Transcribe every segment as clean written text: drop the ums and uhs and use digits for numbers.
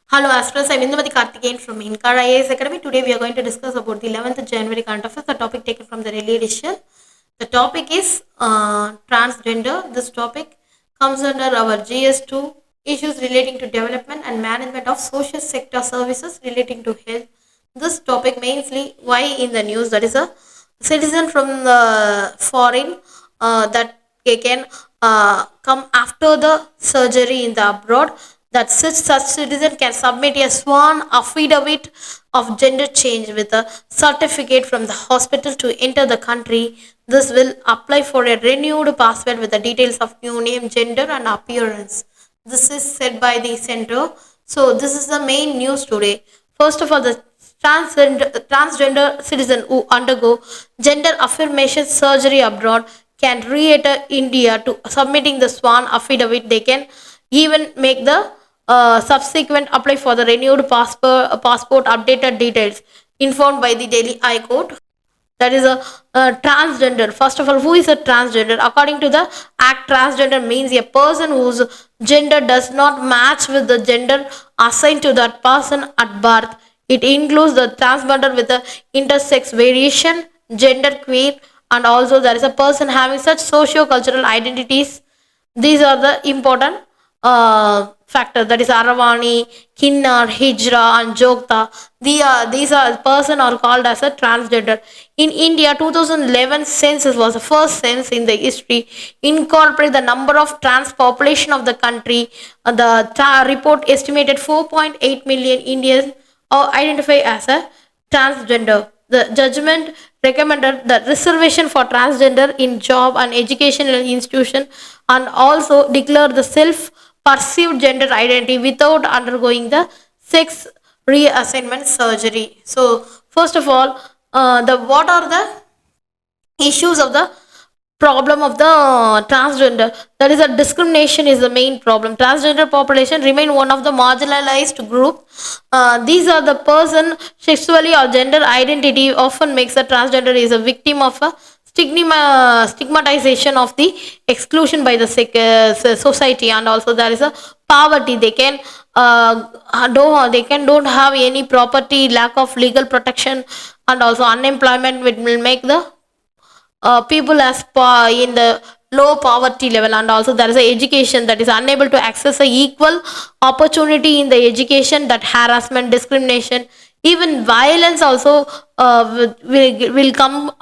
Hello Astros, I'm Indumati Karthikeyan from Inkar IAS Academy. Today we are going to discuss about the 11th January current affairs, the topic taken from the Daily Edition. The topic is transgender. This topic comes under our GS2 issues relating to development and management of social sector services relating to health. This topic mainly why in the news, that is a citizen from the foreign that they can come after the surgery in the abroad, that such citizen can submit a sworn affidavit of gender change with a certificate from the hospital to enter the country. This will apply for a renewed passport with the details of new name, gender and appearance. This is said by the center. So this is the main news today. First of all, the transgender citizen who undergo gender affirmation surgery abroad can re-enter India to submitting the sworn affidavit. They can even make the subsequent apply for the renewed passport updated details informed by the Delhi High Court. That is a transgender. First of all, who is a transgender? According to the act, transgender means a person whose gender does not match with the gender assigned to that person at birth. It includes the transgender with the intersex variation, gender queer, and also there is a person having such socio-cultural identities. These are the important factors, that is Aravani, Kinnar, Hijra, and Jogta. These are person are called as a transgender. In India, 2011 census was the first census in the history incorporate the number of trans population of the country. The report estimated 4.8 million Indians identify as a transgender. The judgment recommended the reservation for transgender in job and educational institution, and also declare the self perceived gender identity without undergoing the sex reassignment surgery. So first of all, the what are the issues of the problem of the transgender? That is, a discrimination is the main problem. Transgender population remain one of the marginalized group. These are the person sexually or gender identity often makes the transgender is a victim of a stigmatization of the exclusion by the society, and also there is a poverty. They can don't have any property, lack of legal protection, and also unemployment will make the people as in the low poverty level, and also there is a education that is unable to access a equal opportunity in the education, that harassment, discrimination, even violence also will come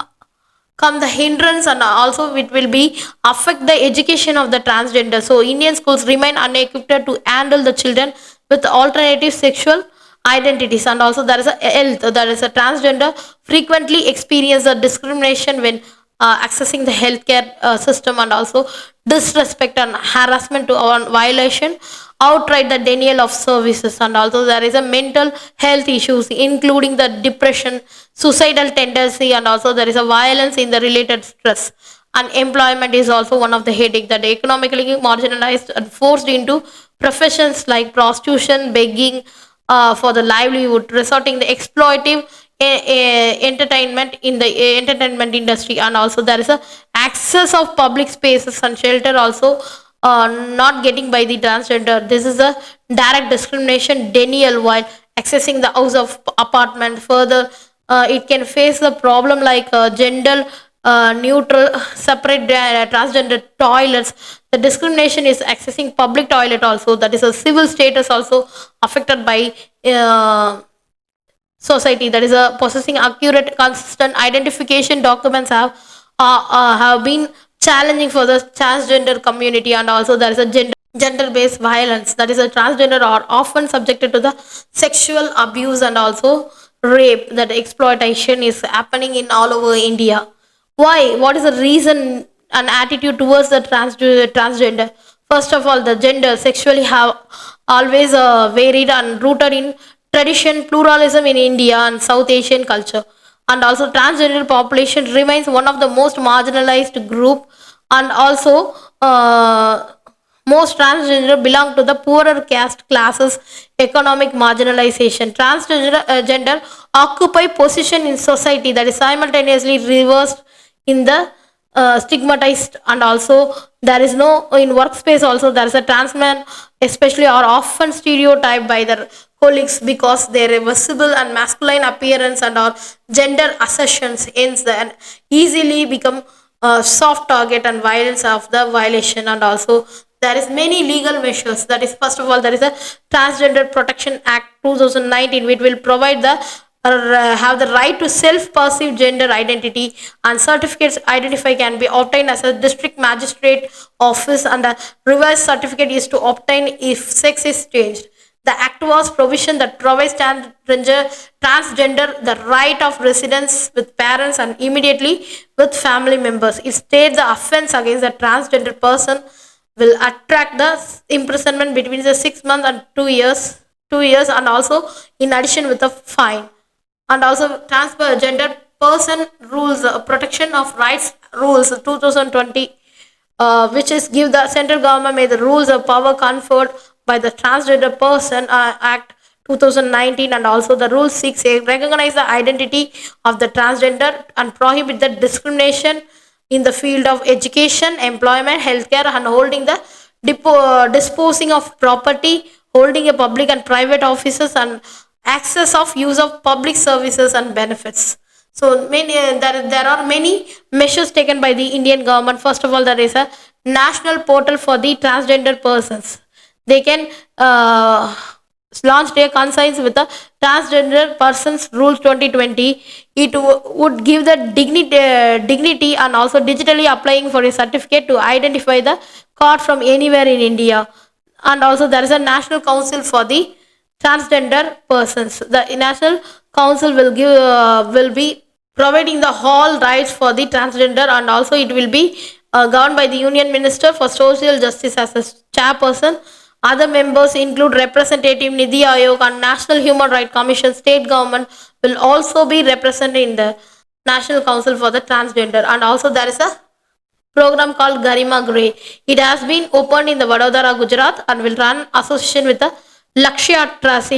the hindrance, and also it will be affect the education of the transgender. So Indian schools remain unequipped to handle the children with alternative sexual identities, and also there is a health, there is a transgender frequently experience the discrimination when accessing the healthcare system, and also disrespect and harassment to our violation, outright the denial of services, and also there is a mental health issues including the depression, suicidal tendency, and also there is a violence in the related stress. Unemployment is also one of the headache, that economically marginalized and forced into professions like prostitution, begging for the livelihood, resorting the exploitive entertainment in the entertainment industry, and also there is a access of public spaces and shelter also not getting by the transgender. This is a direct discrimination denial while accessing the house of apartment. Further, it can face the problem like gender neutral separate transgender toilets. The discrimination is accessing public toilet also, that is a civil status also affected by society, that is a possessing accurate consistent identification documents have been challenging for the transgender community, and also there is a gender based violence, that is a transgender are often subjected to the sexual abuse and also rape, that exploitation is happening in all over India. Why? What is the reason and attitude towards the transgender? First of all, the gender sexually have always varied and rooted in tradition, pluralism in India and South Asian culture, and also transgender population remains one of the most marginalized group, and also most transgender belong to the poorer caste classes. Economic marginalization, transgender gender occupy position in society that is simultaneously reversed in the stigmatized, and also there is no in workspace also there is a trans man especially are often stereotyped by their colleagues because their visible and masculine appearance and or gender assertions hence they easily become a soft target and violence of the violation. And also there is many legal measures, that is first of all there is a transgender protection act 2019 which will provide the have the right to self-perceived gender identity, and certificates identify can be obtained as a district magistrate office, and a reverse certificate is to obtain if sex is changed. The act was provision that provides transgender the right of residence with parents and immediately with family members. It states the offense against the transgender person will attract the imprisonment between the 6 months and 2 years, 2 years, and also in addition with a fine. And also transgender person rules protection of rights rules 2020, which is give the central government made the rules of power conferred by the transgender person act 2019, and also the rule 6 recognize the identity of the transgender and prohibit the discrimination in the field of education, employment, healthcare, and holding the disposing of property, holding a public and private offices, and access of use of public services and benefits. So many there are many measures taken by the Indian government. First of all, there is a national portal for the transgender persons. They can launch their concerns with the transgender persons rules 2020. It would give the dignity and also digitally applying for a certificate to identify the card from anywhere in India. And also there is a national council for the transgender persons. The national council will be providing the whole rights for the transgender, and also it will be governed by the union minister for social justice as a chairperson. Other members include representative Nidhi Ayog and National Human Rights Commission. State government will also be represented in the national council for the transgender. And also there is a program called Garima Grey. It has been opened in the Vadodara, Gujarat, and will run association with the Lakshya Trust,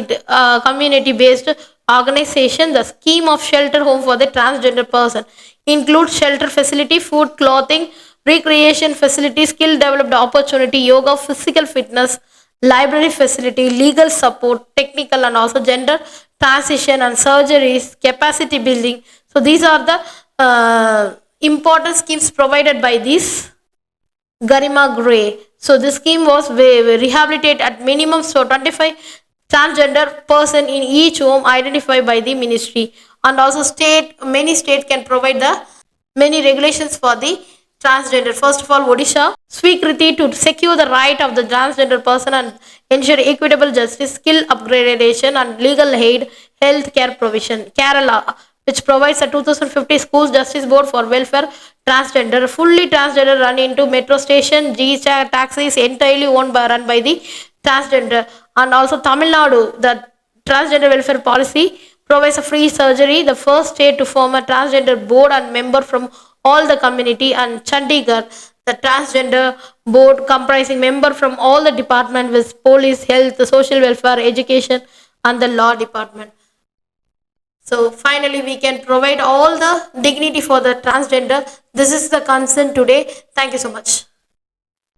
community-based organization. The scheme of shelter home for the transgender person includes shelter facility, food, clothing, recreation facility, skill developed opportunity, yoga, physical fitness, library facility, legal support, technical and also gender transition and surgeries, capacity building. So these are the important schemes provided by this Garima Grey. So this scheme was rehabilitated at minimum so 25 transgender person in each home identified by the ministry. And also many states can provide the many regulations for the transgender. First of all, Odisha, Swikriti to secure the right of the transgender person and ensure equitable justice, skill upgradation and legal aid, health care provision. Kerala, which provides a 2050 schools justice board for welfare transgender, fully transgender run into metro station, G taxis entirely run by the transgender. And also Tamil Nadu, the transgender welfare policy provides a free surgery, the first state to form a transgender board and member from all the community. And Chandigarh, the transgender board comprising member from all the department with police, health, social welfare, education and the law department. So finally we can provide all the dignity for the transgender. This is the concern today. Thank you so much.